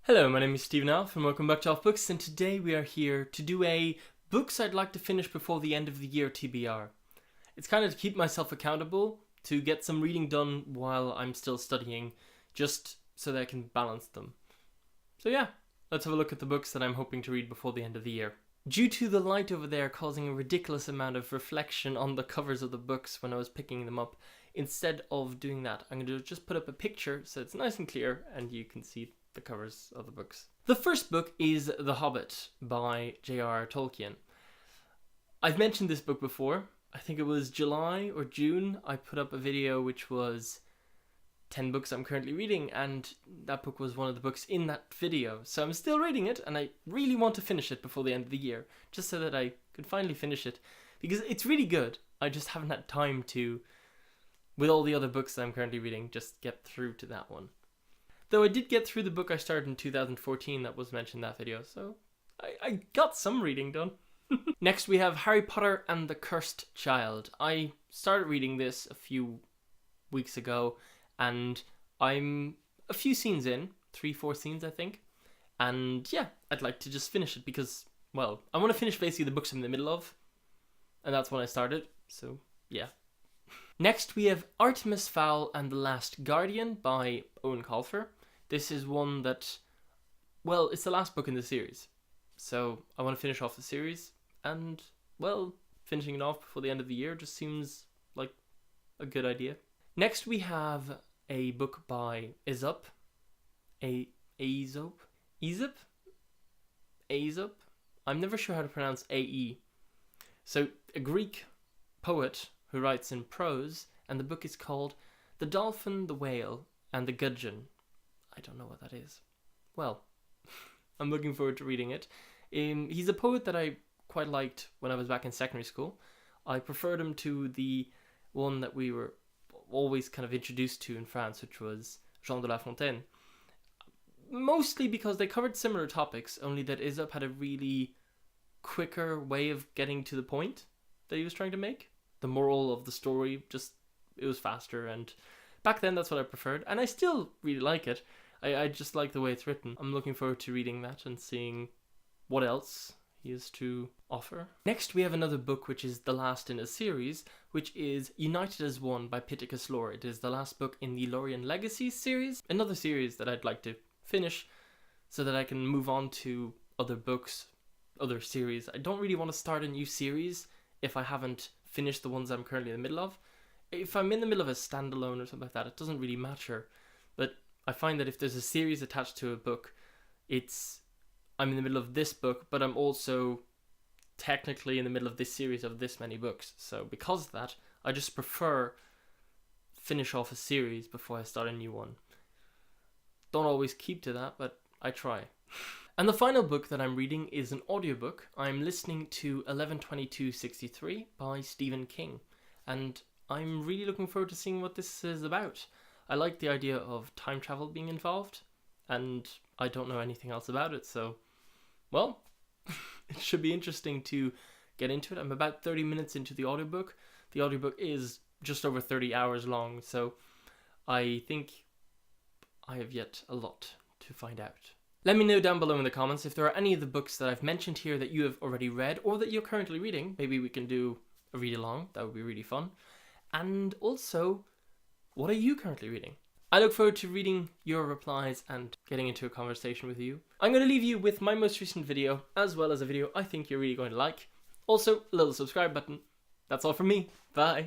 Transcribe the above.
Hello, my name is Stephen Alff and welcome back to AlffBooks, and today we are here to do a books I'd like to finish before the end of the year TBR. It's kind of to keep myself accountable, to get some reading done while I'm still studying, just so that I can balance them. So yeah, let's have a look at the books that I'm hoping to read before the end of the year. Due to the light over there causing a ridiculous amount of reflection on the covers of the books when I was picking them up, instead of doing that, I'm going to just put up a picture so it's nice and clear and you can see the covers of the books. The first book is The Hobbit by J.R.R. Tolkien. I've mentioned this book before. I think it was July or June. I put up a video which was 10 books I'm currently reading, and that book was one of the books in that video. So I'm still reading it, and I really want to finish it before the end of the year, just so that I could finally finish it, because it's really good. I just haven't had time to, with all the other books that I'm currently reading, just get through to that one. Though I did get through the book I started in 2014 that was mentioned in that video, so I got some reading done. Next we have Harry Potter and the Cursed Child. I started reading this a few weeks ago, and I'm a few scenes in, 3-4 scenes I think, and yeah, I'd like to just finish it because, well, I want to finish basically the books I'm in the middle of, and that's when I started, so yeah. Next we have Artemis Fowl and the Last Guardian by Owen Colfer. This is one that, well, it's the last book in the series, so I want to finish off the series, and, well, finishing it off before the end of the year just seems like a good idea. Next we have a book by Aesop. Aesop? I'm never sure how to pronounce A-E. So, a Greek poet who writes in prose, and the book is called The Dolphin, the Whale, and the Gudgeon. I don't know what that is. Well, I'm looking forward to reading it. He's a poet that I quite liked when I was back in secondary school. I preferred him to the one that we were always kind of introduced to in France, which was Jean de La Fontaine. Mostly because they covered similar topics, only that Aesop had a really quicker way of getting to the point that he was trying to make. The moral of the story, just, it was faster, and back then that's what I preferred, and I still really like it. I just like the way it's written. I'm looking forward to reading that and seeing what else he has to offer. Next we have another book which is the last in a series, which is United as One by Pittacus Lore. It is the last book in the Lorien Legacies series, another series that I'd like to finish so that I can move on to other books, other series. I don't really want to start a new series if I haven't finished the ones I'm currently in the middle of. If I'm in the middle of a standalone or something like that, it doesn't really matter. But I find that if there's a series attached to a book, I'm in the middle of this book, but I'm also technically in the middle of this series of this many books. So because of that, I just prefer finish off a series before I start a new one. Don't always keep to that, but I try. And the final book that I'm reading is an audiobook. I'm listening to 11/22/63 by Stephen King, and I'm really looking forward to seeing what this is about. I like the idea of time travel being involved, and I don't know anything else about it, so, well, it should be interesting to get into it. I'm about 30 minutes into the audiobook. The audiobook is just over 30 hours long, so I think I have yet a lot to find out. Let me know down below in the comments if there are any of the books that I've mentioned here that you have already read or that you're currently reading. Maybe we can do a read along. That would be really fun. And also, what are you currently reading? I look forward to reading your replies and getting into a conversation with you. I'm going to leave you with my most recent video, as well as a video I think you're really going to like. Also, a little subscribe button. That's all from me. Bye.